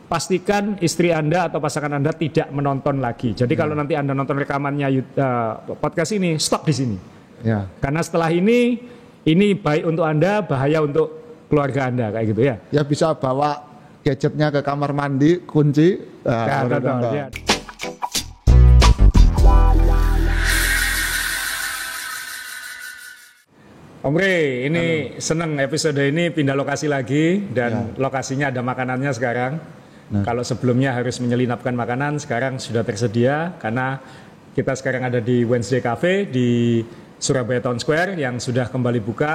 pastikan istri Anda atau pasangan Anda tidak menonton lagi. Jadi kalau nanti Anda nonton rekamannya podcast ini, stop di sini. Ya. Karena setelah ini baik untuk Anda, bahaya untuk keluarga Anda, kayak gitu ya. Ya bisa bawa gadgetnya ke kamar mandi, kunci. Ya. Om Rey, ini seneng episode ini pindah lokasi lagi dan lokasinya ada makanannya sekarang. Kalau sebelumnya harus menyelinapkan makanan, sekarang sudah tersedia karena kita sekarang ada di Wednesday Cafe di Surabaya Town Square yang sudah kembali buka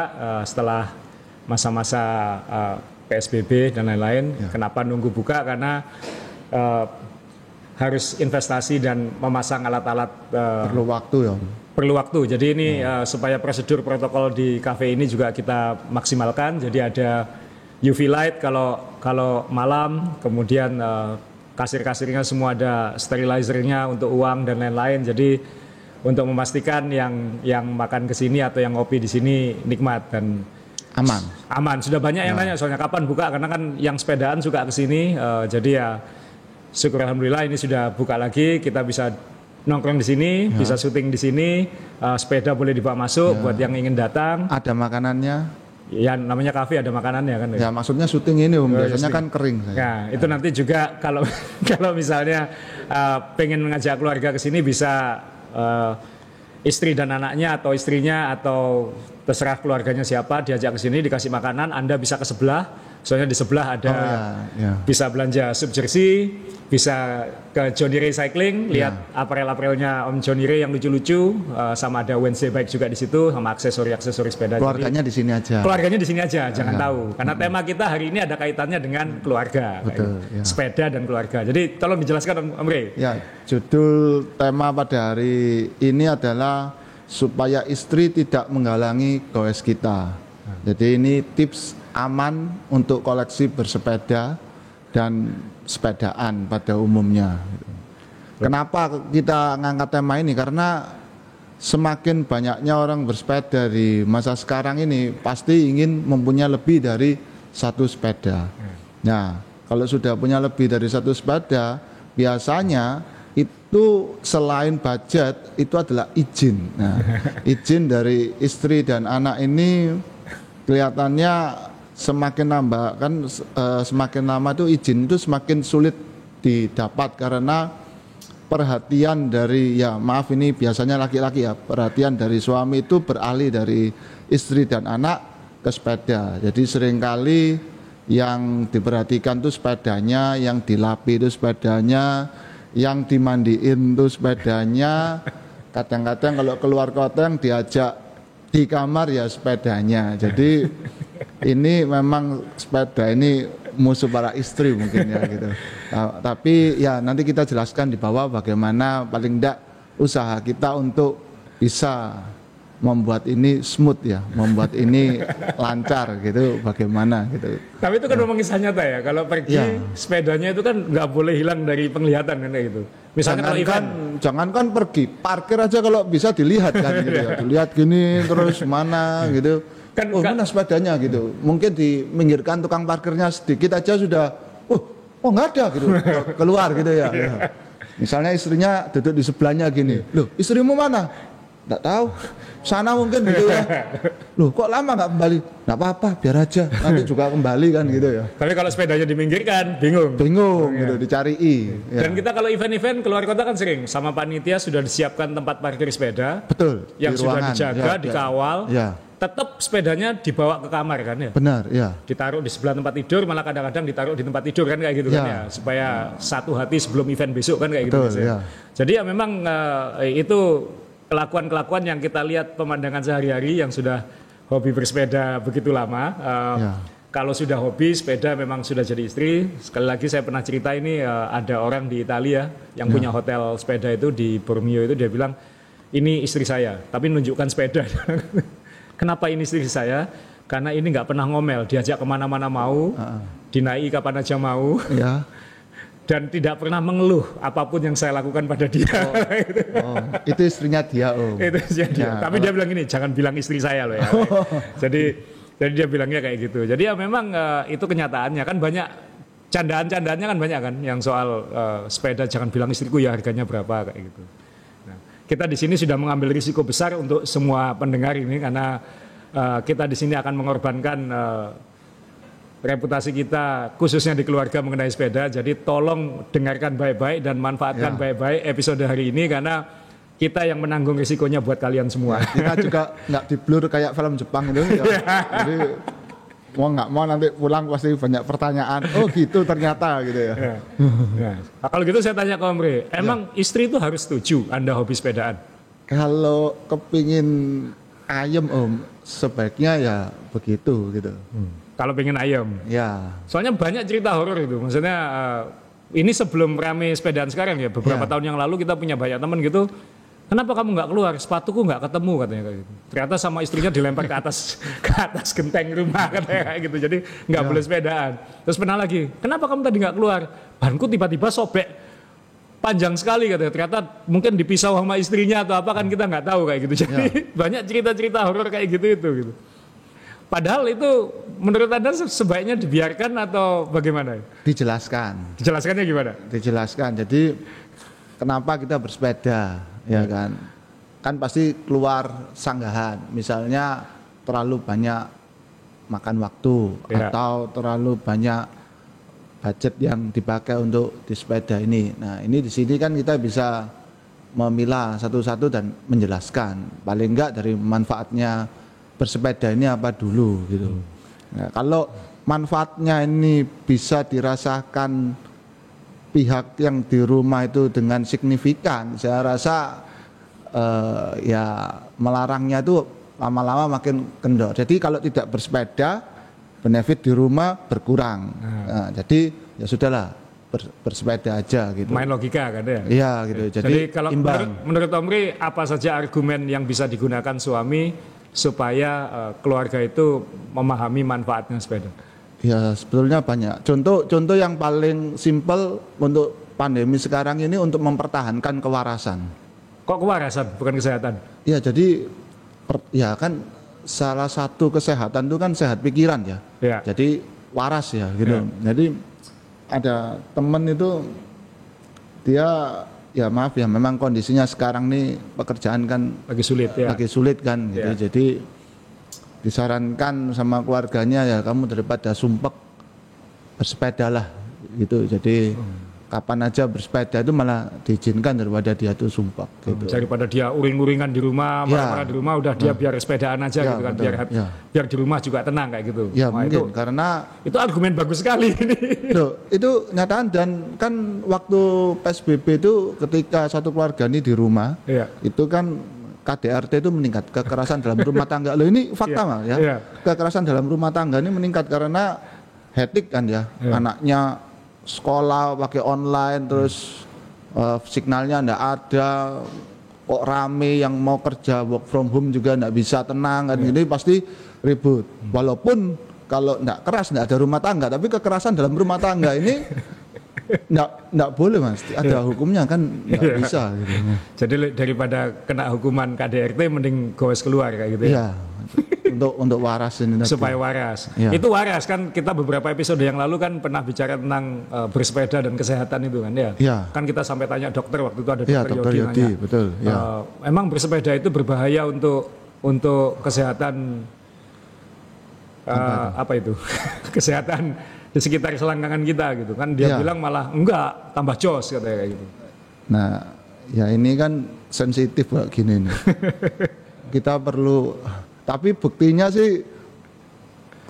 setelah masa-masa PSBB dan lain-lain. Kenapa nunggu buka? Karena harus investasi dan memasang alat-alat perlu waktu ya. Perlu waktu. Jadi ini supaya prosedur protokol di kafe ini juga kita maksimalkan. Jadi ada UV light kalau malam, kemudian kasir-kasirnya semua ada sterilizernya untuk uang dan lain-lain. Jadi untuk memastikan yang makan ke sini atau yang ngopi di sini nikmat dan aman. Sudah banyak yang nanya soalnya kapan buka, karena kan yang sepedaan suka ke sini. Jadi ya syukur alhamdulillah ini sudah buka lagi, kita bisa nongkrong di sini, bisa syuting di sini, sepeda boleh dibawa masuk buat yang ingin datang. Ada makanannya. Ya namanya kafe ada makanannya kan. Ya maksudnya syuting ini biasanya kan kering. Nah itu nanti juga kalau misalnya pengen mengajak keluarga ke sini bisa istri dan anaknya atau istrinya atau terserah keluarganya siapa diajak ke sini dikasih makanan, Anda bisa ke sebelah. Soalnya di sebelah ada bisa belanja sub jersey, bisa ke Johnny Ray Cycling, lihat aparel-aparelnya Om Johnny Ray yang lucu-lucu, sama ada Wednesday Bike juga di situ, sama aksesori sepeda. Keluarganya di sini aja. Keluarganya di sini aja, jangan tahu. Karena tema kita hari ini ada kaitannya dengan keluarga, sepeda dan keluarga. Jadi tolong dijelaskan Om Ray. Ya, judul tema pada hari ini adalah supaya istri tidak menghalangi goes kita. Jadi ini tips aman untuk koleksi bersepeda dan sepedaan pada umumnya. Kenapa kita ngangkat tema ini? Karena semakin banyaknya orang bersepeda di masa sekarang ini pasti ingin mempunyai lebih dari satu sepeda. Nah, kalau sudah punya lebih dari satu sepeda, biasanya itu selain budget itu adalah izin. Nah, izin dari istri dan anak ini kelihatannya semakin nambah kan, semakin lama itu izin itu semakin sulit didapat karena perhatian dari ini biasanya laki-laki ya, perhatian dari suami itu beralih dari istri dan anak ke sepeda. Jadi seringkali yang diperhatikan itu sepedanya, yang dilapi itu sepedanya, yang dimandiin itu sepedanya. Kadang-kadang kalau keluar kota yang diajak di kamar ya sepedanya. Jadi ini memang sepeda ini musuh para istri mungkin ya gitu. Tapi ya nanti kita jelaskan di bawah bagaimana paling tidak usaha kita untuk bisa membuat ini smooth ya, membuat ini lancar gitu, bagaimana gitu. Tapi itu kan memang kisah nyata ya, kalau pergi sepedanya itu kan nggak boleh hilang dari penglihatan kan kayak gitu. Misalnya kalau event, jangankan pergi, parkir aja kalau bisa dilihat kan gitu ya, dilihat gini terus mana gitu. Kan mana sepedanya gitu. Mungkin diminggirkan tukang parkirnya sedikit aja sudah nggak ada gitu. Keluar gitu ya. Misalnya istrinya duduk di sebelahnya gini. Loh, istrimu mana? Nggak tahu. Sana mungkin gitu ya. Loh, kok lama nggak kembali? Nggak apa-apa, biar aja. Nanti juga kembali kan gitu ya. Tapi kalau sepedanya diminggirkan, bingung gitu, dicari. Dan kita kalau event-event keluar kota kan sering sama panitia sudah disiapkan tempat parkir sepeda. Betul. Yang sudah dijaga, dikawal. Tetap sepedanya dibawa ke kamar kan ya? Benar, ya. Ditaruh di sebelah tempat tidur, malah kadang-kadang ditaruh di tempat tidur kan kayak gitu kan ya, supaya satu hati sebelum event besok kan kayak gitu. Jadi ya memang itu kelakuan-kelakuan yang kita lihat pemandangan sehari-hari yang sudah hobi bersepeda begitu lama. Kalau sudah hobi sepeda memang sudah jadi istri. Sekali lagi saya pernah cerita ini ada orang di Italia yang punya hotel sepeda itu di Bormio itu, dia bilang ini istri saya, tapi menunjukkan sepeda. Kenapa ini istri saya? Karena ini nggak pernah ngomel, diajak kemana-mana mau, dinaiki kapan aja mau, dan tidak pernah mengeluh apapun yang saya lakukan pada dia. Itu istrinya dia, Itu istrinya dia. Tapi dia bilang gini, jangan bilang istri saya loh ya. Jadi dia bilangnya kayak gitu. Jadi ya memang itu kenyataannya kan banyak candaan-candaannya kan banyak kan, yang soal sepeda jangan bilang istriku ya harganya berapa kayak gitu. Nah, kita di sini sudah mengambil risiko besar untuk semua pendengar ini karena kita di sini akan mengorbankan reputasi kita khususnya di keluarga mengenai sepeda. Jadi tolong dengarkan baik-baik dan manfaatkan baik-baik episode hari ini karena kita yang menanggung risikonya buat kalian semua. Kita juga nggak di-blur kayak film Jepang itu. Ya. Jadi mau nggak mau nanti pulang pasti banyak pertanyaan. Oh gitu ternyata gitu ya. Nah, kalau gitu saya tanya ke Om Re, emang istri itu harus setuju Anda hobi sepedaan? Kalau kepingin ayem Om, sebaiknya ya begitu gitu. Kalau pengen ayam. Ya. Soalnya banyak cerita horor itu. Maksudnya ini sebelum rame sepedaan sekarang ya. Beberapa tahun yang lalu kita punya banyak teman gitu. Kenapa kamu nggak keluar? Sepatuku nggak ketemu katanya kayak gitu. Ternyata sama istrinya dilempar ke atas genteng rumah katanya kayak gitu. Jadi nggak boleh sepedaan. Terus pernah lagi. Kenapa kamu tadi nggak keluar? Banku tiba-tiba sobek panjang sekali katanya. Ternyata mungkin dipisah sama istrinya atau apa kan kita nggak tahu kayak gitu. Jadi banyak cerita-cerita horor kayak gitu gitu. Padahal itu menurut Anda sebaiknya dibiarkan atau bagaimana? Dijelaskan. Dijelaskannya gimana? Dijelaskan. Jadi kenapa kita bersepeda, ya kan? Kan pasti keluar sanggahan. Misalnya terlalu banyak makan waktu atau terlalu banyak budget yang dipakai untuk di sepeda ini. Nah, ini di sini kan kita bisa memilah satu-satu dan menjelaskan. Paling enggak dari manfaatnya bersepeda ini apa dulu gitu. Nah, kalau manfaatnya ini bisa dirasakan pihak yang di rumah itu dengan signifikan, saya rasa ya melarangnya itu lama-lama makin kendor. Jadi kalau tidak bersepeda, benefit di rumah berkurang. Nah, jadi ya sudahlah bersepeda aja gitu. Main logika kan ya? Iya gitu. Jadi kalau imbang. menurut Om Ri, apa saja argumen yang bisa digunakan suami supaya keluarga itu memahami manfaatnya sepeda? Ya sebetulnya banyak. Contoh yang paling simpel untuk pandemi sekarang ini untuk mempertahankan kewarasan. Kok kewarasan, bukan kesehatan? Ya jadi ya kan salah satu kesehatan itu kan sehat pikiran ya. Jadi waras ya gitu. Jadi ada temen itu dia ya maaf ya memang kondisinya sekarang nih pekerjaan kan lagi sulit kan gitu. Jadi disarankan sama keluarganya ya kamu daripada sumpek bersepedalah gitu. Jadi kapan aja bersepeda itu malah diizinkan daripada dia tuh sumpek gitu. Daripada dia uring-uringan di rumah, marah-marah di rumah udah dia biar sepedaan aja gitu kan, biar di rumah juga tenang kayak gitu. Ya mungkin karena itu argumen bagus sekali ini. Loh, itu nyataan dan kan waktu PSBB itu ketika satu keluarga ini di rumah, itu kan KDRT itu meningkat, kekerasan dalam rumah tangga. Loh ini fakta mah ya. Kekerasan dalam rumah tangga ini meningkat karena hektik kan ya. Anaknya sekolah pakai online terus signalnya ndak ada, kok rame yang mau kerja work from home juga ndak bisa tenang kan. Ini pasti ribut. Walaupun kalau ndak keras ndak ada rumah tangga, tapi kekerasan dalam rumah tangga ini ndak boleh Mas, ada hukumnya kan ndak bisa gitu. Jadi daripada kena hukuman KDRT mending goes keluar kayak gitu ya. Untuk waras ini supaya waras. Itu waras kan, kita beberapa episode yang lalu kan pernah bicara tentang bersepeda dan kesehatan itu kan ya. Kan kita sampai tanya dokter waktu itu, ada dokter Yodi nanya. Betul. Emang bersepeda itu berbahaya untuk kesehatan apa itu? Kesehatan di sekitar selangkangan kita gitu kan. Dia bilang malah enggak, tambah jos katanya kayak gitu. Nah, ya ini kan sensitif kayak gini nih. Kita perlu, tapi buktinya sih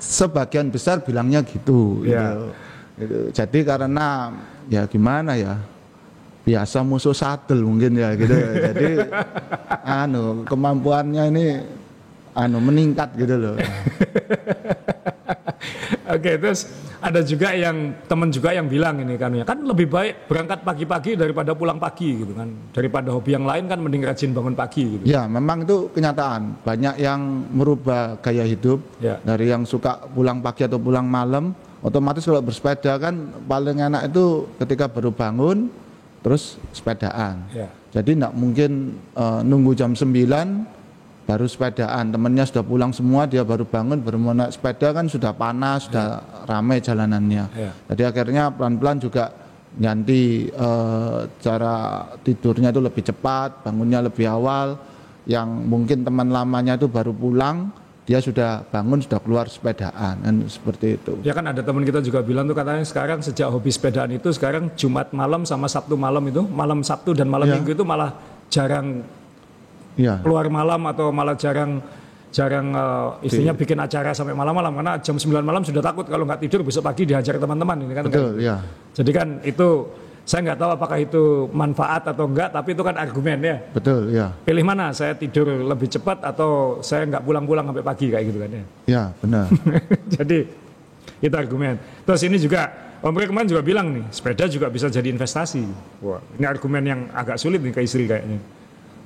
sebagian besar bilangnya gitu. Gitu. Jadi karena ya gimana ya, biasa musuh sadel mungkin ya gitu. Jadi kemampuannya ini meningkat gitu loh. Oke, terus ada juga teman juga yang bilang ini kan lebih baik berangkat pagi-pagi daripada pulang pagi gitu kan. Daripada hobi yang lain kan mending rajin bangun pagi gitu. Ya, memang itu kenyataan. Banyak yang merubah gaya hidup dari yang suka pulang pagi atau pulang malam. Otomatis kalau bersepeda kan paling enak itu ketika baru bangun terus sepedaan. Jadi enggak mungkin nunggu jam 9 baru sepedaan, temennya sudah pulang semua, dia baru bangun, baru mau naik sepeda kan sudah panas, sudah ramai jalanannya. Jadi akhirnya pelan-pelan juga ganti cara tidurnya itu lebih cepat, bangunnya lebih awal. Yang mungkin teman lamanya itu baru pulang, dia sudah bangun, sudah keluar sepedaan, kan seperti itu. Ya kan ada teman kita juga bilang tuh katanya sekarang sejak hobi sepedaan itu sekarang Jumat malam sama Sabtu malam itu, malam Sabtu dan malam Minggu itu malah jarang keluar malam atau malah jarang istilahnya bikin acara sampai malam-malam karena jam 9 malam sudah takut kalau nggak tidur besok pagi dihajar teman-teman ini kan. Betul, ya. Jadi kan itu saya nggak tahu apakah itu manfaat atau enggak, tapi itu kan argumen ya. Betul, ya. Pilih mana, saya tidur lebih cepat atau saya nggak pulang-pulang sampai pagi kayak gitu kan ya. Ya, benar. Jadi itu argumen. Terus ini juga Om Rey kemarin juga bilang nih, sepeda juga bisa jadi investasi. Wah, ini argumen yang agak sulit nih ke istri kayaknya.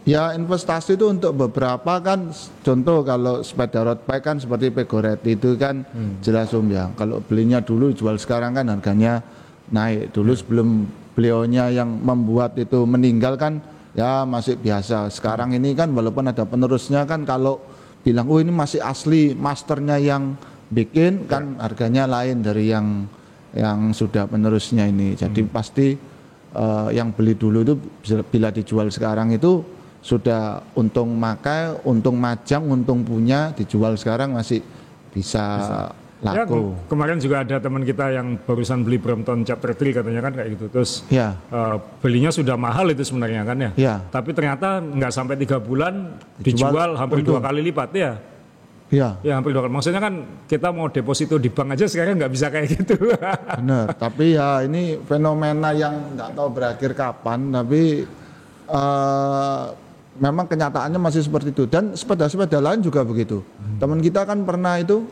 Ya, investasi itu untuk beberapa kan, contoh kalau sepeda road bike kan seperti Pegoret itu kan jelas Om ya. Kalau belinya dulu jual sekarang kan harganya naik. Dulu sebelum beliaunya yang membuat itu meninggal kan ya masih biasa. Sekarang ini kan walaupun ada penerusnya kan kalau bilang oh ini masih asli masternya yang bikin kan harganya lain dari yang sudah penerusnya ini. Jadi pasti yang beli dulu itu bila dijual sekarang itu sudah untung makai, untung majang, untung punya, dijual sekarang masih bisa laku. Ya, kemarin juga ada teman kita yang barusan beli Brompton Chapter 3 katanya kan kayak gitu. Terus belinya sudah mahal itu sebenarnya kan ya. Tapi ternyata nggak sampai 3 bulan dijual hampir 2 kali lipat ya. Ya hampir 2 kali. Maksudnya kan kita mau deposito di bank aja sekarang nggak bisa kayak gitu. Benar. Tapi ya ini fenomena yang nggak tahu berakhir kapan. Tapi memang kenyataannya masih seperti itu. Dan sepeda-sepeda lain juga begitu. Teman kita kan pernah itu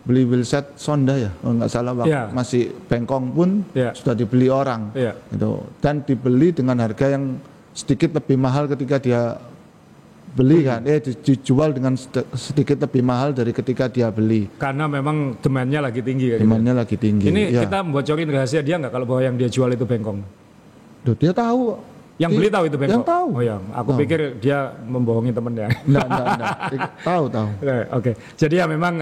beli wheelset Sonda ya, kalau nggak salah waktu masih bengkong pun sudah dibeli orang, gitu. Dan dibeli dengan harga yang sedikit lebih mahal ketika dia beli kan, dijual dengan sedikit lebih mahal dari ketika dia beli. Karena memang demand-nya lagi tinggi. Demand-nya lagi tinggi. Ini kita bocorin rahasia dia nggak kalau bahwa yang dia jual itu bengkong? Duh, dia tahu. Yang beli tahu itu bengkok? Yang tahu. Oh ya, aku pikir dia membohongi temennya. Enggak. Tahu. Oke. Jadi ya memang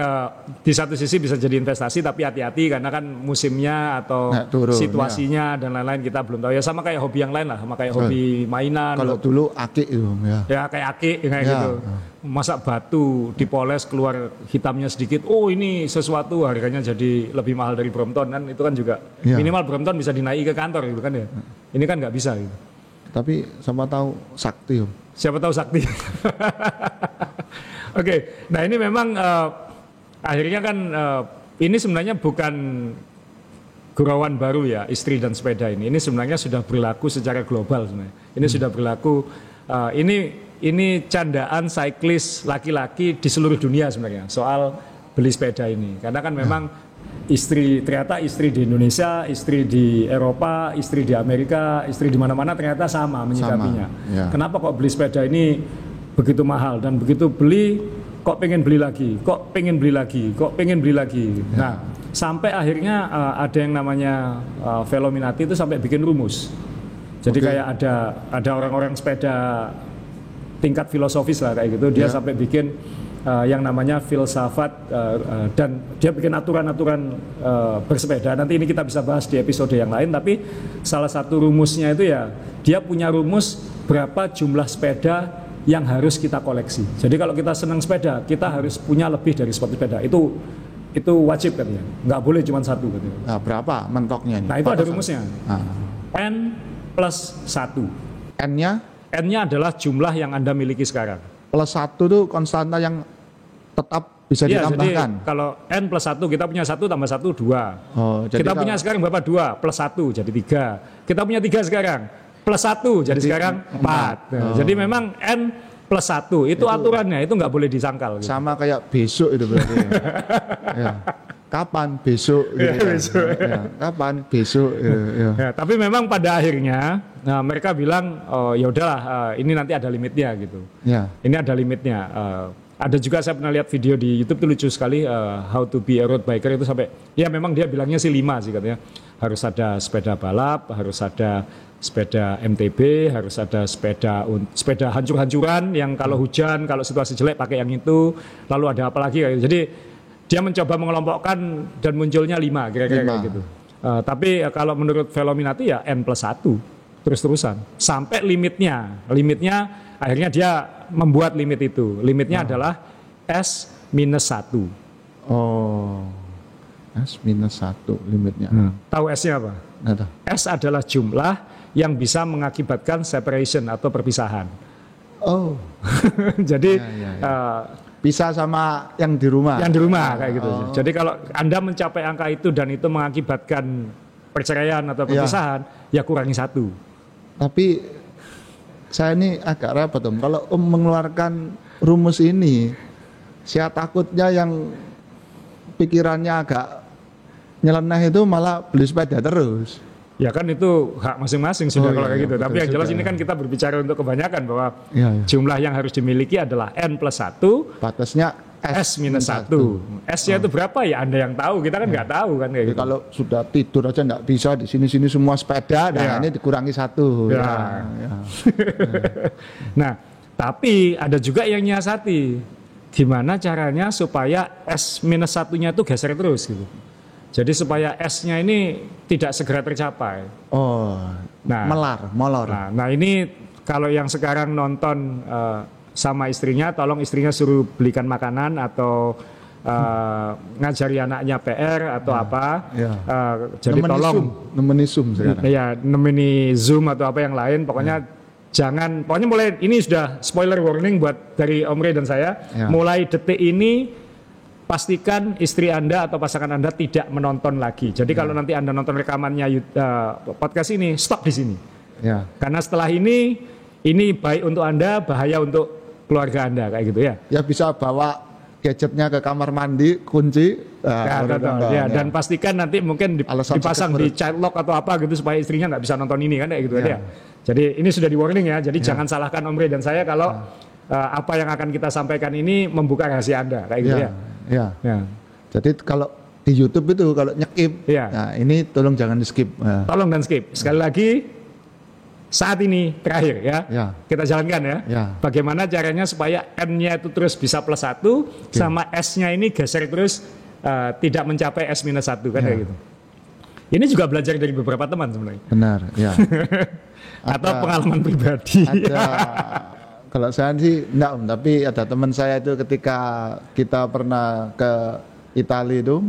di satu sisi bisa jadi investasi tapi hati-hati karena kan musimnya atau situasinya dan lain-lain kita belum tahu. Ya sama kayak hobi yang lain lah, sama kayak hobi mainan. Kalau dulu akik itu ya kayak akik kayak gitu. Masak batu dipoles keluar hitamnya sedikit. Oh ini sesuatu harganya jadi lebih mahal dari Brompton kan itu kan juga minimal Brompton bisa dinaiki ke kantor gitu kan ya. Ini kan nggak bisa gitu. Tapi siapa tahu sakti. Siapa tahu sakti. Oke, nah ini memang akhirnya kan ini sebenarnya bukan gurauan baru ya istri dan sepeda ini. Ini sebenarnya sudah berlaku secara global sebenarnya. Ini sudah berlaku. Ini candaan siklis laki-laki di seluruh dunia sebenarnya soal beli sepeda ini. Karena kan memang ternyata istri di Indonesia, istri di Eropa, istri di Amerika, istri di mana-mana ternyata sama menyikapinya. Kenapa kok beli sepeda ini begitu mahal dan begitu beli kok pengen beli lagi, kok pengen beli lagi, kok pengen beli lagi. Nah, sampai akhirnya ada yang namanya Velominati itu sampai bikin rumus. Jadi kayak ada orang-orang sepeda tingkat filosofis lah kayak gitu, dia sampai bikin yang namanya filsafat dan dia bikin aturan-aturan bersepeda. Nanti ini kita bisa bahas di episode yang lain, tapi salah satu rumusnya itu ya dia punya rumus berapa jumlah sepeda yang harus kita koleksi. Jadi kalau kita senang sepeda, kita harus punya lebih dari satu sepeda. Itu wajib katanya, nggak boleh cuma satu katanya. Nah, berapa mentoknya ini? Nah itu ada rumusnya. N plus 1. N-nya adalah jumlah yang Anda miliki sekarang. Plus 1 itu konstanta yang tetap bisa ditambahkan. Jadi kalau N plus 1 kita punya 1 tambah 1 2. Kita punya sekarang berapa? 2 plus 1 jadi 3. Kita punya 3 sekarang plus 1 jadi sekarang 4. Jadi memang N plus 1 itu aturannya, itu nggak boleh disangkal. Gitu. Sama kayak besok itu berarti. Kapan besok? Gitu besok. Kapan besok? Tapi memang pada akhirnya mereka bilang ya udahlah ini nanti ada limitnya gitu. Ini ada limitnya. Ada juga saya pernah lihat video di YouTube itu lucu sekali how to be a road biker itu sampai ya memang dia bilangnya sih 5 sih katanya. harus ada sepeda balap, harus ada sepeda MTB, harus ada sepeda hancur-hancuran yang kalau hujan, kalau situasi jelek pakai yang itu, lalu ada apa lagi. Jadi dia mencoba mengelompokkan dan munculnya 5 kira-kira kayak gitu. Tapi kalau menurut Velominati ya N+1 terus-terusan sampai limitnya akhirnya dia membuat limit itu. Limitnya adalah S-1. Oh, S-1 limitnya. Tahu S-nya apa? Nggak tahu. S adalah jumlah yang bisa mengakibatkan separation atau perpisahan. Oh, jadi pisah sama yang di rumah. Yang di rumah kayak gitu. Jadi kalau Anda mencapai angka itu dan itu mengakibatkan perceraian atau perpisahan, ya kurangi 1. Tapi saya ini agak repot Om. Kalau Om mengeluarkan rumus ini, saya takutnya yang pikirannya agak nyeleneh itu malah beli sepeda terus. Ya kan itu hak masing-masing sudah kalau kayak gitu. Tapi yang jelas ini kan kita berbicara untuk kebanyakan bahwa jumlah yang harus dimiliki adalah N+1. Batasnya S-1. S-nya itu berapa ya Anda yang tahu, kita kan nggak tahu kan kayak gitu. Kalau sudah tidur aja nggak bisa, di sini semua sepeda, ini dikurangi 1. Nah, tapi ada juga yang nyiasati. Gimana caranya supaya S-1-nya itu geser terus gitu. Jadi supaya S-nya ini tidak segera tercapai. Oh, molor. Nah ini kalau yang sekarang nonton sama istrinya, tolong istrinya suruh belikan makanan atau ngajari anaknya PR atau apa. Jadi tolong nemeni Zoom sekarang. Ya, nemeni Zoom atau apa yang lain. Pokoknya pokoknya mulai ini sudah spoiler warning buat dari Om Rey dan saya. Mulai detik ini pastikan istri Anda atau pasangan Anda tidak menonton lagi. Jadi kalau nanti Anda nonton rekamannya podcast ini, stop di sini. Karena setelah ini baik untuk Anda, bahaya untuk keluarga Anda kayak gitu ya. Ya bisa bawa gadgetnya ke kamar mandi, kunci. Dan pastikan nanti mungkin dipasang di child lock atau apa gitu supaya istrinya nggak bisa nonton ini kan kayak gitu ya. Jadi ini sudah di warning ya. Jadi jangan salahkan Om Rey dan saya kalau apa yang akan kita sampaikan ini membuka rahasia Anda kayak gitu ya. Jadi kalau di YouTube itu kalau nyekip, nah ini tolong jangan di skip. Tolong dan skip. Sekali lagi saat ini terakhir ya. Kita jalankan ya. Bagaimana caranya supaya N-nya itu terus bisa +1 sama S-nya ini geser terus tidak mencapai S-1 kan kayak gitu. Ini juga belajar dari beberapa teman sebenarnya. Benar, ya. Atau pengalaman pribadi. Kalau saya sih enggak Om, tapi ada teman saya itu ketika kita pernah ke Italia itu,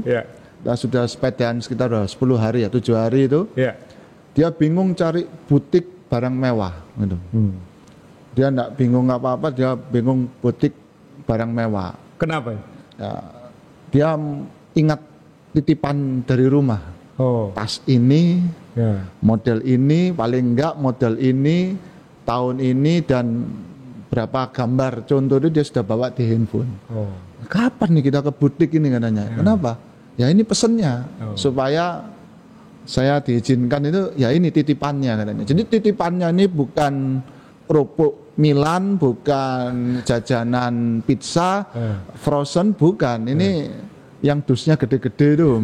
sudah sepedaan sekitar 10 hari 7 hari itu, dia bingung cari butik barang mewah gitu. Dia enggak bingung apa-apa, dia bingung butik barang mewah. Kenapa? Ya, dia ingat titipan dari rumah. Tas ini, model ini, paling enggak model ini, tahun ini dan berapa gambar contoh itu dia sudah bawa di handphone. Kapan nih kita ke butik ini katanya? Kenapa? Ya ini pesennya supaya saya diizinkan itu. Ya ini titipannya katanya. Jadi titipannya ini bukan kerupuk Milan, bukan jajanan pizza, frozen, bukan. Ini yang dusnya gede-gede itu.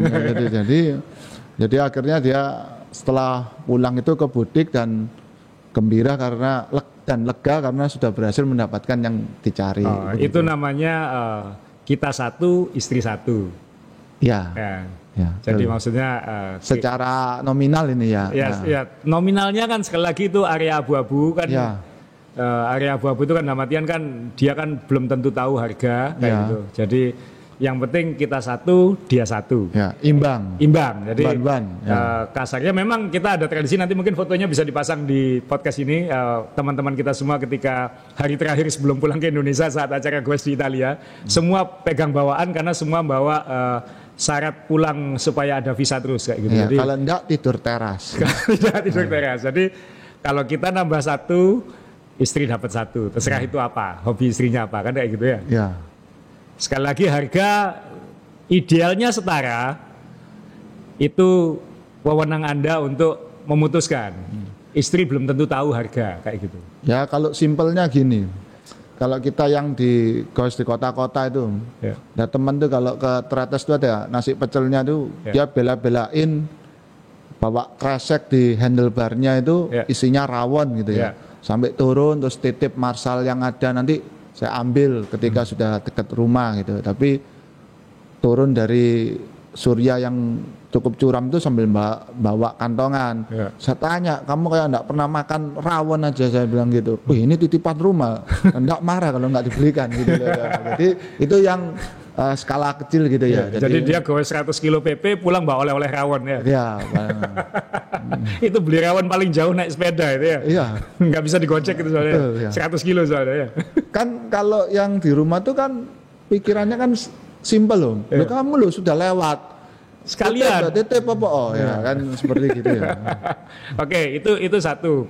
Jadi akhirnya dia setelah pulang itu ke butik dan gembira karena lega karena sudah berhasil mendapatkan yang dicari. Itu namanya kita satu, istri satu. Ya. Jadi maksudnya secara nominal ini ya. Nominalnya kan sekali lagi itu area abu-abu kan. Area abu-abu itu kan dalam artian kan dia kan belum tentu tahu harga kayak gitu. Jadi yang penting kita satu, dia satu. Imbang. Jadi kasarnya memang kita ada tradisi, nanti mungkin fotonya bisa dipasang di podcast ini. Teman-teman kita semua ketika hari terakhir sebelum pulang ke Indonesia saat acara Goes di Italia, semua pegang bawaan karena semua bawa syarat pulang supaya ada visa terus kayak gitu. Jadi kalau enggak tidur teras. Tidur teras. Jadi kalau kita nambah 1, istri dapat 1. Terserah itu apa, hobi istrinya apa kan kayak gitu ya. Sekali lagi harga idealnya setara, itu wewenang Anda untuk memutuskan. Istri belum tentu tahu harga kayak gitu. Ya kalau simpelnya gini, kalau kita yang di kota-kota itu, teman tuh kalau ke teratas itu ada nasi pecelnya tuh, dia bela-belain bawa kresek di handlebarnya itu isinya rawon gitu ya. Sampai turun terus titip marshal yang ada, nanti saya ambil ketika sudah dekat rumah gitu. Tapi turun dari Surya yang cukup curam itu sambil bawa kantongan. Saya tanya, kamu kayak enggak pernah makan rawon aja, saya bilang gitu. Wih, ini titipan rumah, enggak marah kalau enggak dibelikan gitu. Jadi itu yang skala kecil gitu ya. Jadi dia goes 100 kilo PP pulang bawa oleh-oleh rawon ya. Iya. Itu beli rawon paling jauh naik sepeda itu ya. Iya. Nggak bisa digocek itu soalnya. Betul, ya. 100 kilo soalnya ya. Kan kalau yang di rumah tuh kan pikirannya kan simpel loh. Loh, kamu loh sudah lewat. Sekalian. Titip apa? Oh ya kan seperti gitu ya. Oke, itu satu.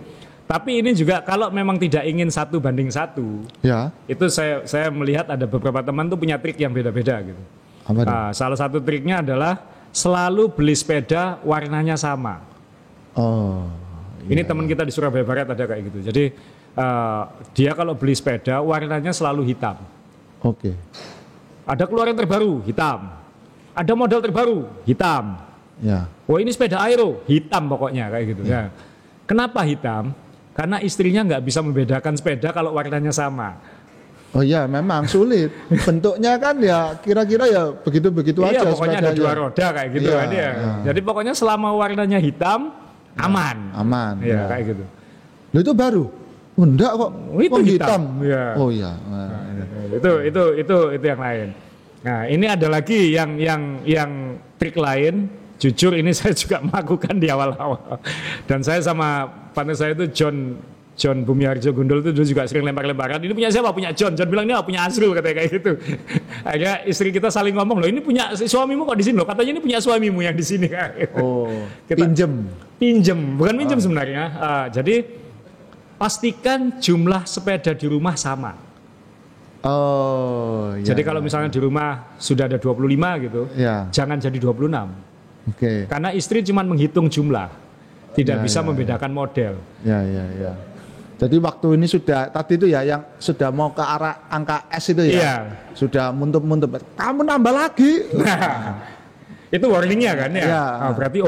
Tapi ini juga kalau memang tidak ingin 1 banding 1, ya, itu saya melihat ada beberapa teman tuh punya trik yang beda-beda gitu. Apa salah satu triknya adalah selalu beli sepeda warnanya sama. Oh. Ini teman kita di Surabaya Barat ada kayak gitu. Jadi dia kalau beli sepeda warnanya selalu hitam. Oke. Ada keluaran terbaru hitam. Ada model terbaru hitam. Ya. Oh ini sepeda aero hitam pokoknya kayak gitu. Ya. Kenapa hitam? Karena istrinya nggak bisa membedakan sepeda kalau warnanya sama. Oh ya, memang sulit. Bentuknya kan ya kira-kira ya begitu-begitu aja. Iya, pokoknya ada 2 roda kayak gitu kan ya. Jadi pokoknya selama warnanya hitam aman. Aman. Ya, kayak gitu. Loh itu baru? Enggak kok. Itu hitam. Ya. Oh iya. Itu yang lain. Nah, ini ada lagi yang trik lain. Jujur ini saya juga melakukan di awal-awal. Dan saya sama partner saya itu John Bumiharjo Gundul itu dulu juga sering lempar-lemparan. Ini punya siapa? Punya John. John bilang ini punya Azrul katanya kayak gitu. Akhirnya istri kita saling ngomong, loh ini punya suamimu kok di sini loh. Katanya ini punya suamimu yang di sini. Oh, pinjem. Bukan pinjem sebenarnya. Jadi pastikan jumlah sepeda di rumah sama. Oh, iya. Jadi kalau misalnya di rumah sudah ada 25 gitu, jangan jadi 26. Okay. Karena istri cuma menghitung jumlah, tidak bisa membedakan model. Ya. Jadi waktu ini sudah tadi itu ya yang sudah mau ke arah angka S itu ya, sudah muntup. Kamu nambah lagi. Nah, itu warningnya kan ya. Berarti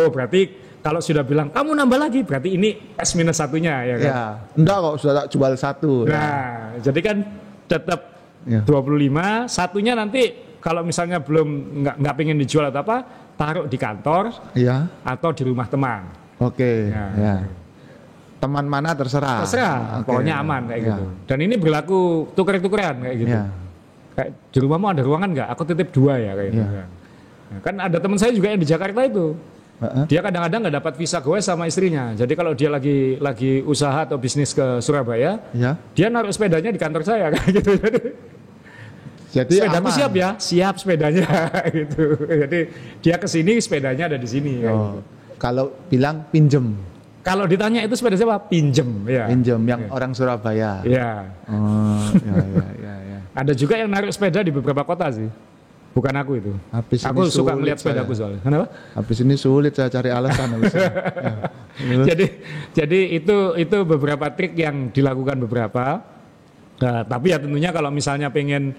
kalau sudah bilang kamu nambah lagi, berarti ini S minus satunya ya kan. Ya. Enggak kok sudah tak jual 1. Nah, jadi kan tetap 25, satunya nanti kalau misalnya belum nggak pengen dijual atau apa, taruh di kantor atau di rumah teman. Oke. Ya. Teman mana terserah. Pokoknya aman kayak gitu. Dan ini berlaku tuker-tukeran kayak gitu. Kayak di rumahmu ada ruangan nggak? Aku titip 2 ya kayak gitu. Nah, kan ada teman saya juga yang di Jakarta itu. Dia kadang-kadang nggak dapat visa goes sama istrinya. Jadi kalau dia lagi usaha atau bisnis ke Surabaya, dia naruh sepedanya di kantor saya kayak gitu. Jadi sepedaku aman. Siap ya, siap sepedanya gitu. Jadi dia kesini sepedanya ada di sini. Gitu. Kalau bilang pinjem. Kalau ditanya itu sepeda siapa? Pinjem. Ya. Pinjem yang orang Surabaya. Ya. Ya. Ada juga yang naruh sepeda di beberapa kota sih. Bukan aku itu. Aku suka melihat sepedaku soalnya. Kenapa? Habis ini sulit saya cari alasan. Jadi itu beberapa trik yang dilakukan beberapa. Tapi ya tentunya kalau misalnya pengen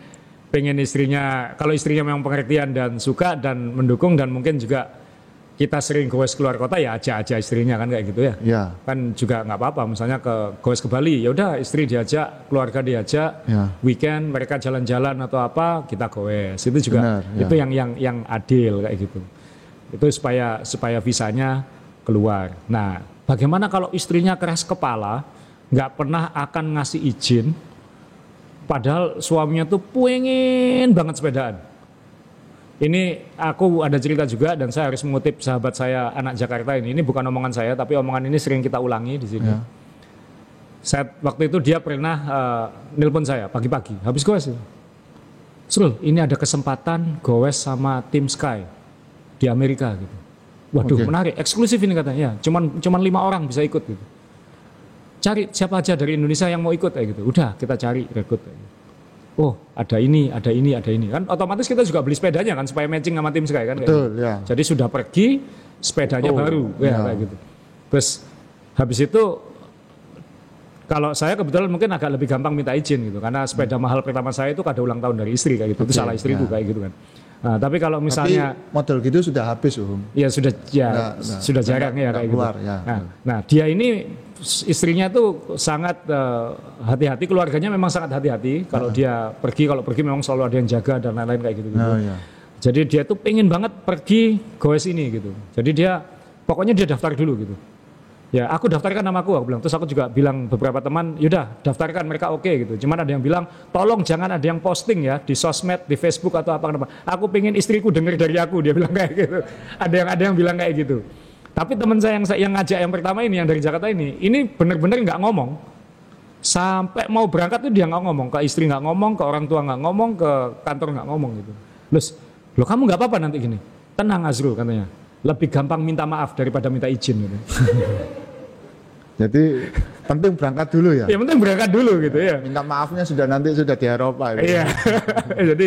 istrinya, kalau istrinya memang pengertian dan suka dan mendukung dan mungkin juga kita sering goes keluar kota ya ajak istrinya kan kayak gitu ya. Kan juga nggak apa-apa, misalnya goes ke Bali ya udah istri diajak, keluarga diajak, weekend mereka jalan-jalan atau apa kita goes, itu juga itu yang adil kayak gitu. Itu supaya visanya keluar. Nah, bagaimana kalau istrinya keras kepala, nggak pernah akan ngasih izin? Padahal suaminya tuh pengen banget sepedaan. Ini aku ada cerita juga dan saya harus mengutip sahabat saya anak Jakarta ini. Ini bukan omongan saya tapi omongan ini sering kita ulangi di sini. Waktu itu dia pernah nelpon saya pagi-pagi habis goes. Srul, ini ada kesempatan goes sama tim Sky di Amerika gitu. Waduh, menarik, eksklusif ini katanya. Ya, cuman 5 orang bisa ikut gitu. Cari siapa aja dari Indonesia yang mau ikut kayak gitu. Udah kita cari rekrut. Oh ada ini. Kan otomatis kita juga beli sepedanya kan supaya matching sama tim Sky kan. Betul, gitu. Jadi sudah pergi sepedanya baru kayak gitu. Terus habis itu kalau saya kebetulan mungkin agak lebih gampang minta izin gitu. Karena sepeda mahal pertama saya itu kada ulang tahun dari istri kayak gitu. Itu salah istriku kayak gitu kan. Nah, tapi kalau misalnya model gitu sudah habis, ya sudah sudah jarang ya kayak keluar, gitu. Ya. Nah, dia ini istrinya tuh sangat hati-hati, keluarganya memang sangat hati-hati. Kalau dia pergi, memang selalu ada yang jaga dan lain-lain kayak gitu. Ya. Jadi dia tuh pengen banget pergi goes ini gitu. Jadi dia pokoknya dia daftar dulu gitu. Ya, aku daftarkan namaku, aku bilang. Terus aku juga bilang beberapa teman, yaudah daftarkan, mereka oke gitu. Cuman ada yang bilang, tolong jangan ada yang posting ya di sosmed, di Facebook atau apa. Aku pengen istriku dengar dari aku, dia bilang kayak gitu. Ada yang bilang kayak gitu. Tapi teman saya yang ngajak yang pertama ini, yang dari Jakarta ini benar-benar nggak ngomong. Sampai mau berangkat tuh dia nggak ngomong, ke istri nggak ngomong, ke orang tua nggak ngomong, ke kantor nggak ngomong gitu. Loh kamu nggak apa-apa nanti gini. Tenang Azrul katanya. Lebih gampang minta maaf daripada minta izin gitu. Jadi penting berangkat dulu ya? Ya penting berangkat dulu gitu ya. Minta maafnya sudah di Eropa. Gitu. Iya. Jadi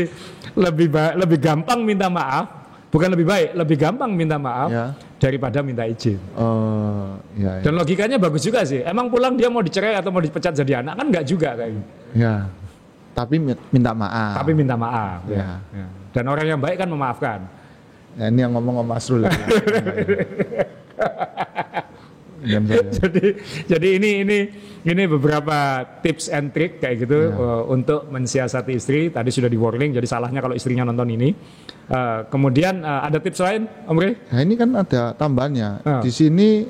lebih gampang minta maaf, bukan lebih baik, lebih gampang minta maaf daripada minta izin. Iya. Dan logikanya bagus juga sih. Emang pulang dia mau dicerai atau mau dipecat jadi anak kan nggak juga kayak gitu. Ya. Tapi minta maaf. Ya. Dan orang yang baik kan memaafkan. Ya, ini yang ngomong Om Asrul. Jadi ini beberapa tips and trick kayak gitu untuk mensiasati istri. Tadi sudah di warning, jadi salahnya kalau istrinya nonton ini. Kemudian ada tips lain, Om Rey? Nah ini kan ada tambahannya. Di sini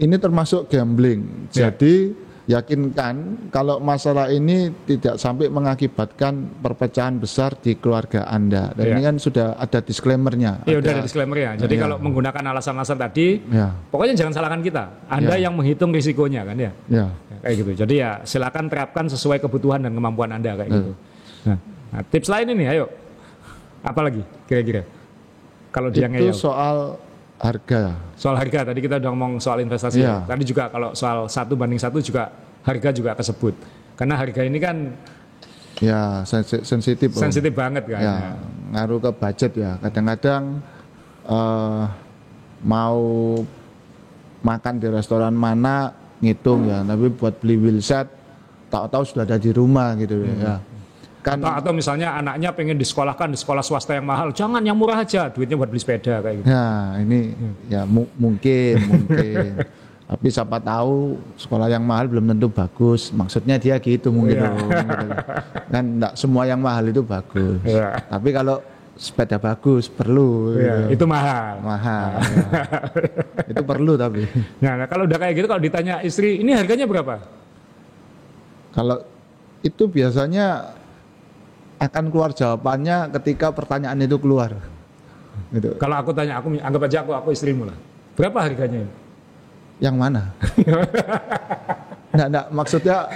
ini termasuk gambling. Jadi yakinkan kalau masalah ini tidak sampai mengakibatkan perpecahan besar di keluarga Anda. Dan ini kan sudah ada disclaimer-nya. Iya, udah ada disclaimer-nya. Jadi kalau menggunakan alasan-alasan tadi, pokoknya jangan salahkan kita. Anda yang menghitung risikonya kan ya. Kayak gitu. Jadi ya silakan terapkan sesuai kebutuhan dan kemampuan Anda kayak gitu. Nah, tips lain ini, ayo. Apa lagi kira-kira? Kalau dia ngeyel. Itu soal harga. Soal harga, tadi kita udah ngomong soal investasi. Tadi juga kalau soal 1:1 juga harga juga kesebut. Karena harga ini kan sensitif. Sensitif banget kan. Ya, ngaruh ke budget ya. Kadang-kadang mau makan di restoran mana ngitung ya, tapi buat beli wheelset tahu-tahu sudah ada di rumah gitu ya. Kan atau misalnya anaknya pengen disekolahkan di sekolah swasta yang mahal, jangan yang murah aja, duitnya buat beli sepeda kayak gitu. Nah ini ya mungkin tapi siapa tahu sekolah yang mahal belum tentu bagus, maksudnya dia gitu mungkin. Kan enggak semua yang mahal itu bagus, tapi kalau sepeda bagus perlu itu mahal itu perlu. Tapi nah kalau udah kayak gitu, kalau ditanya istri ini harganya berapa, kalau itu biasanya akan keluar jawabannya ketika pertanyaan itu keluar. Gitu. Kalau aku tanya, aku anggap aja aku istrimu lah. Berapa harganya ini? Yang mana? Nggak, maksudnya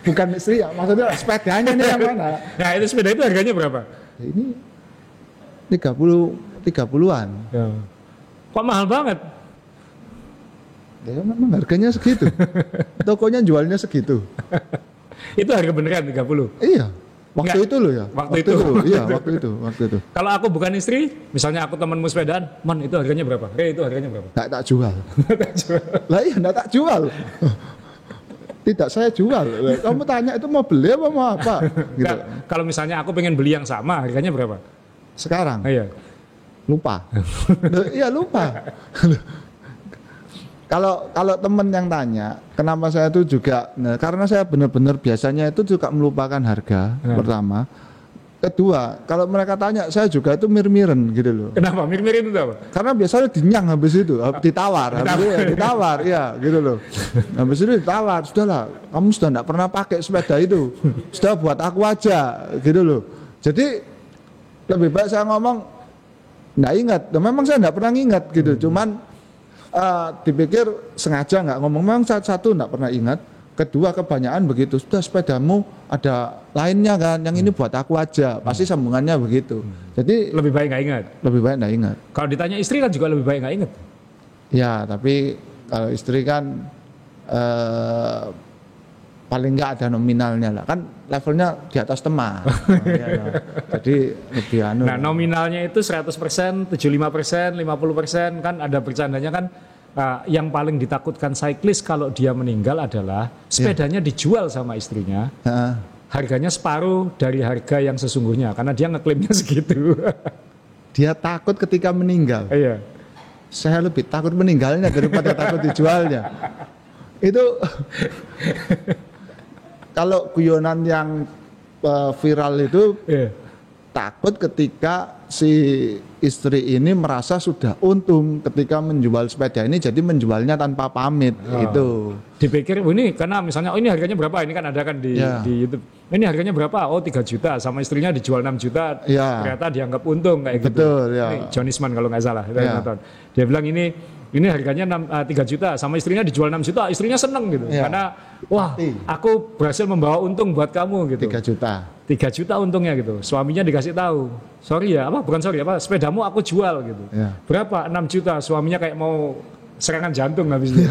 bukan istri ya, maksudnya sepedanya nih yang mana? Nah itu sepeda itu harganya berapa? Ini 30-an. Ya. Kok mahal banget? Ya memang harganya segitu. Tokonya jualnya segitu. Itu harga beneran 30? Iya. Waktu itu loh ya. Waktu itu. Iya, waktu itu. Kalau aku bukan istri, misalnya aku temanmu sepedaan, man itu harganya berapa? Itu harganya berapa? Nggak tak jual. Lah iya, nggak tak jual. Tidak saya jual. Kamu tanya itu mau beli apa mau apa? Gitu. Nah, kalau misalnya aku pengen beli yang sama, harganya berapa? Sekarang? Iya. Lupa. Iya lupa. Kalau teman yang tanya, kenapa saya itu juga, karena saya benar-benar biasanya itu juga melupakan harga pertama. Kedua, kalau mereka tanya, saya juga itu mir-miren gitu loh. Kenapa? Mir-miren itu apa? Karena biasanya dinyang habis itu, ditawar, ya gitu loh. Habis itu ditawar, sudahlah, kamu sudah tidak pernah pakai sepeda itu, sudah buat aku aja gitu loh. Jadi lebih baik saya ngomong, nggak ingat, memang saya nggak pernah ingat gitu, cuman dipikir sengaja nggak ngomong, memang satu nggak pernah ingat, kedua kebanyakan begitu, sudah sepedamu ada lainnya kan, yang ini buat aku aja, pasti sambungannya begitu. Jadi lebih baik nggak ingat. Lebih baik nggak ingat. Kalau ditanya istri kan juga lebih baik nggak ingat. Ya tapi kalau istri kan paling nggak ada nominalnya lah, kan levelnya di atas teman. Jadi lebih anu. Nah nominalnya itu 100%, 75%, 50%, kan ada bercandanya kan. Yang paling ditakutkan cyclist kalau dia meninggal adalah sepedanya dijual sama istrinya, harganya separuh dari harga yang sesungguhnya karena dia ngeklaimnya segitu. Dia takut ketika meninggal. Iya. Saya lebih takut meninggalnya daripada takut dijualnya. Itu kalau guyonan yang viral itu, takut ketika si istri ini merasa sudah untung ketika menjual sepeda ini, jadi menjualnya tanpa pamit. Itu dipikir ini karena misalnya ini harganya berapa, ini kan ada kan di YouTube, ini harganya berapa, 3 juta, sama istrinya dijual 6 juta, ternyata dianggap untung kayak gitu. Betul, ini John Eastman kalau nggak salah, dia bilang ini harganya 3 juta, sama istrinya dijual 6 juta, istrinya seneng gitu, karena wah aku berhasil membawa untung buat kamu gitu. 3 juta untungnya gitu. Suaminya dikasih tahu, sepedamu aku jual gitu. Berapa? 6 juta. Suaminya kayak mau serangan jantung habis itu.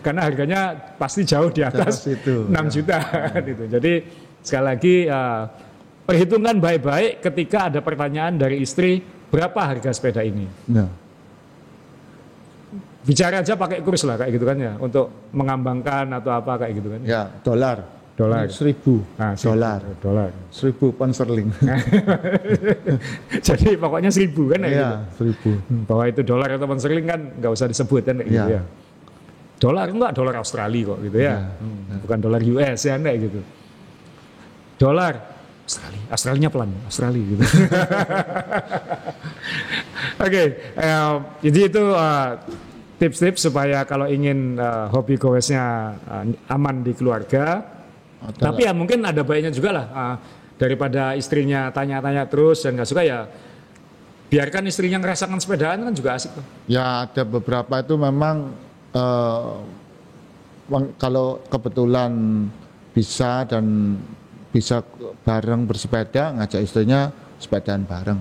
Karena harganya pasti jauh di atas itu, 6 juta gitu. Jadi sekali lagi perhitungan baik-baik ketika ada pertanyaan dari istri, berapa harga sepeda ini? Bicara aja pakai kurs lah kayak gitu kan ya, untuk mengambangkan atau apa kayak gitu kan. Ya, dolar. 1.000 dolar. 1.000 pound sterling. Jadi pokoknya 1.000 kan ya, gitu. 1.000. Bahwa itu dolar atau pound sterling kan nggak usah disebut kan kayak gitu ya. Dolar enggak, dolar Australia kok gitu ya. Bukan dolar US ya kayak gitu. Dolar Australia pelan, Australia gitu. Oke, jadi itu tips-tips supaya kalau ingin hobi goesnya aman di keluarga. Tapi ya mungkin ada baiknya juga lah, daripada istrinya tanya-tanya terus dan nggak suka, ya biarkan istrinya ngerasakan sepedaan kan juga asik tuh. Ya ada beberapa itu memang kalau kebetulan bisa dan bisa bareng bersepeda, ngajak istrinya sepedaan bareng.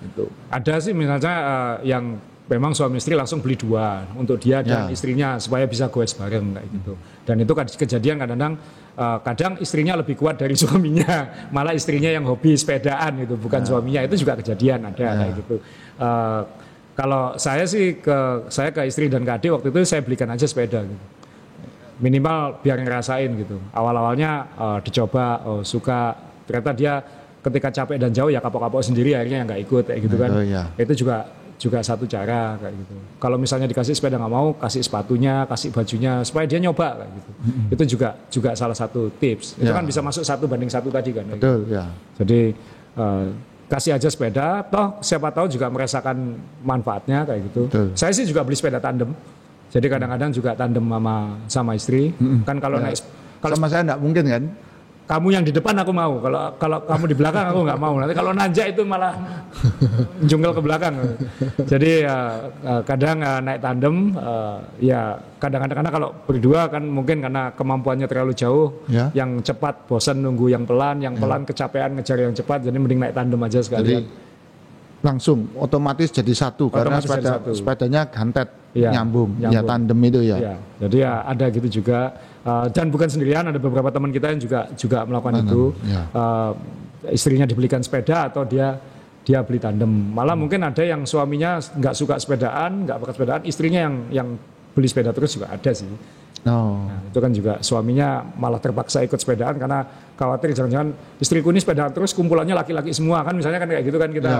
Itu. Ada sih misalnya yang memang suami istri langsung beli 2 untuk dia dan istrinya supaya bisa goes bareng kayak gitu. Dan itu kejadian kadang-kadang kadang istrinya lebih kuat dari suaminya, malah istrinya yang hobi sepedaan gitu, bukan suaminya. Itu juga kejadian ada kayak gitu. Kalau saya sih saya ke istri dan ke adik waktu itu saya belikan aja sepeda gitu. Minimal biar ngerasain gitu. Awal-awalnya dicoba, suka, ternyata dia ketika capek dan jauh ya kapok-kapok sendiri, akhirnya nggak ikut kayak gitu kan. Itu juga satu cara kayak gitu. Kalau misalnya dikasih sepeda nggak mau, kasih sepatunya, kasih bajunya supaya dia nyoba kayak gitu. Itu juga salah satu tips. Itu kan bisa masuk 1:1 tadi kan. Betul, gitu. Jadi kasih aja sepeda, toh siapa tahu juga merasakan manfaatnya kayak gitu. Betul. Saya sih juga beli sepeda tandem. Jadi kadang-kadang juga tandem sama istri. Kan kalau naik sama saya enggak mungkin kan. Kamu yang di depan aku mau, kalau kamu di belakang aku nggak mau. Nanti kalau nanjak itu malah jungkel ke belakang. Jadi kadang naik tandem, ya kadang-kadang karena kalau berdua kan mungkin karena kemampuannya terlalu jauh, yang cepat bosan nunggu yang pelan kecapean ngejar yang cepat, jadi mending naik tandem aja sekalian. Jadi langsung otomatis jadi satu karena sepedanya gantet, nyambung. Ya tandem itu ya. Jadi ya ada gitu juga. Dan bukan sendirian, ada beberapa teman kita yang juga melakukan itu. Istrinya dibelikan sepeda atau dia beli tandem. Malah mungkin ada yang suaminya nggak suka sepedaan, nggak pakai sepedaan, istrinya yang beli sepeda terus juga ada sih. Nah, itu kan juga suaminya malah terpaksa ikut sepedaan karena khawatir jangan-jangan istriku ini sepedaan terus kumpulannya laki-laki semua kan, misalnya kan kayak gitu kan, kita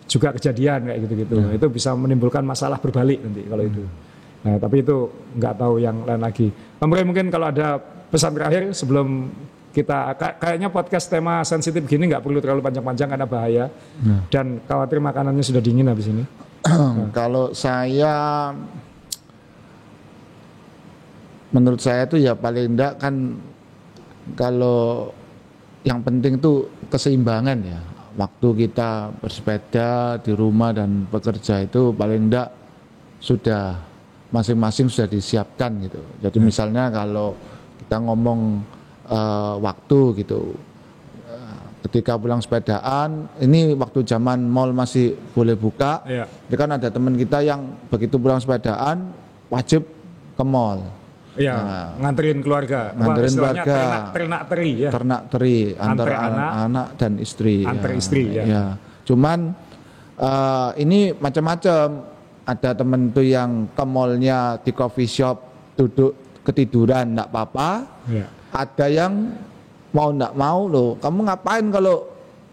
juga kejadian kayak gitu-gitu. Itu bisa menimbulkan masalah berbalik nanti kalau itu. Nah, tapi itu nggak tahu yang lain lagi. Mungkin kalau ada pesan terakhir sebelum kita, kayaknya podcast tema sensitif gini nggak perlu terlalu panjang-panjang karena bahaya dan khawatir makanannya sudah dingin habis ini. Kalau menurut saya itu ya paling enggak kan, kalau yang penting tuh keseimbangan ya. Waktu kita bersepeda di rumah dan bekerja itu paling enggak sudah masing-masing sudah disiapkan gitu. Jadi misalnya kalau kita ngomong waktu gitu, ketika pulang sepedaan, ini waktu zaman mall masih boleh buka, ya kan ada teman kita yang begitu pulang sepedaan wajib ke mall. Iya, nganterin keluarga. Ternak teri antara anak dan istri. Antar istri ya. Cuman ini macam-macam. Ada temen tuh yang ke mallnya di coffee shop duduk ketiduran enggak apa-apa. Ada yang mau enggak mau loh, kamu ngapain kalau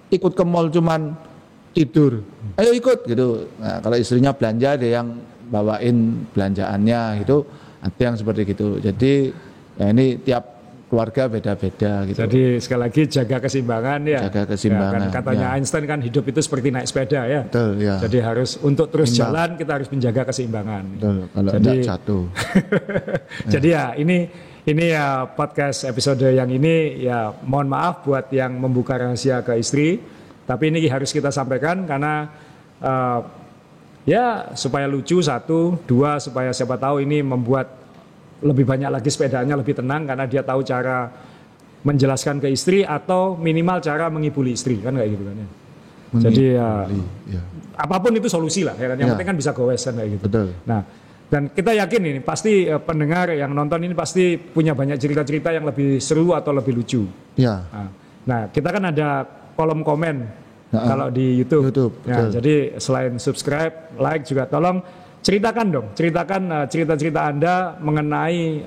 ikut ke mall cuman tidur, ayo ikut gitu. Nah, kalau istrinya belanja dia yang bawain belanjaannya gitu, ada yang seperti gitu. Jadi ya ini tiap keluarga beda-beda gitu. Jadi sekali lagi jaga keseimbangan ya. Jaga keseimbangan. Ya, kan katanya ya. Einstein kan hidup itu seperti naik sepeda ya. Betul, ya. Jadi harus untuk terus jalan kita harus menjaga keseimbangan. Betul, kalau tidak jatuh. Jadi ya ini ya podcast episode yang ini ya mohon maaf buat yang membuka rahasia ke istri. Tapi ini harus kita sampaikan karena ya supaya lucu satu, dua supaya siapa tahu ini membuat lebih banyak lagi sepedanya lebih tenang karena dia tahu cara menjelaskan ke istri atau minimal cara menghibur istri kan kayak gitu kan ya. Jadi ya apapun itu solusi lah ya kan. Yang penting kan bisa goes kan kayak gitu. Betul. Nah, dan kita yakin ini pasti pendengar yang nonton ini pasti punya banyak cerita-cerita yang lebih seru atau lebih lucu. Ya. Nah, kita kan ada kolom komen kalau di YouTube. Ya, jadi selain subscribe, like juga tolong ceritakan cerita-cerita Anda mengenai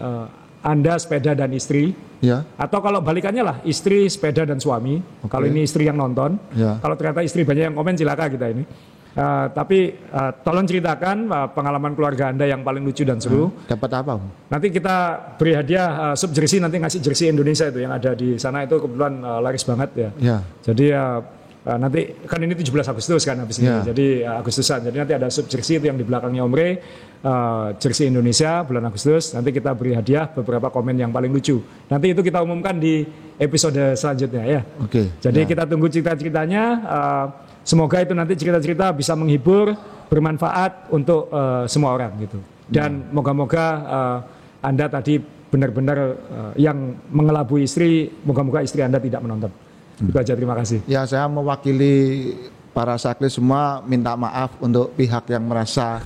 Anda sepeda dan istri. Ya. Atau kalau balikannya lah istri sepeda dan suami. Okay. Kalau ini istri yang nonton. Ya. Kalau ternyata istri banyak yang komen silakan kita ini. Tapi tolong ceritakan pengalaman keluarga Anda yang paling lucu dan seru. Dapat apa? Nanti kita beri hadiah sub jersey, nanti ngasih jersey Indonesia itu yang ada di sana itu kebetulan laris banget ya. Ya. Jadi nanti kan ini 17 Agustus kan habis ini. Jadi Agustusan. Jadi nanti ada sub jersey itu yang di belakangnya Om Rey, jersey Indonesia bulan Agustus. Nanti kita beri hadiah beberapa komen yang paling lucu. Nanti itu kita umumkan di episode selanjutnya ya. Oke. Jadi kita tunggu cerita-ceritanya. Semoga itu nanti cerita-cerita bisa menghibur, bermanfaat untuk semua orang gitu. Dan moga-moga Anda tadi benar-benar yang mengelabui istri, moga-moga istri Anda tidak menonton. Itu aja, terima kasih. Ya, saya mewakili para saklis semua minta maaf untuk pihak yang merasa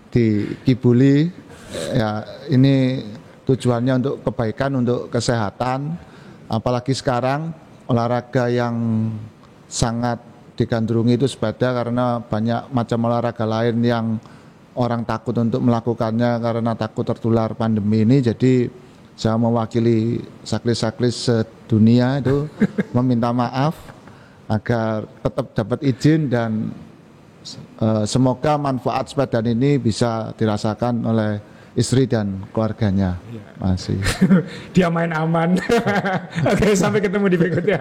dikibuli. Ya, ini tujuannya untuk kebaikan, untuk kesehatan. Apalagi sekarang olahraga yang sangat digandrungi itu sepeda karena banyak macam olahraga lain yang orang takut untuk melakukannya karena takut tertular pandemi ini. Jadi saya mewakili saklis-saklis sedunia itu meminta maaf agar tetap dapat izin dan semoga manfaat sepeda ini bisa dirasakan oleh istri dan keluarganya. Masih. Dia main aman. Oke, sampai ketemu di berikutnya.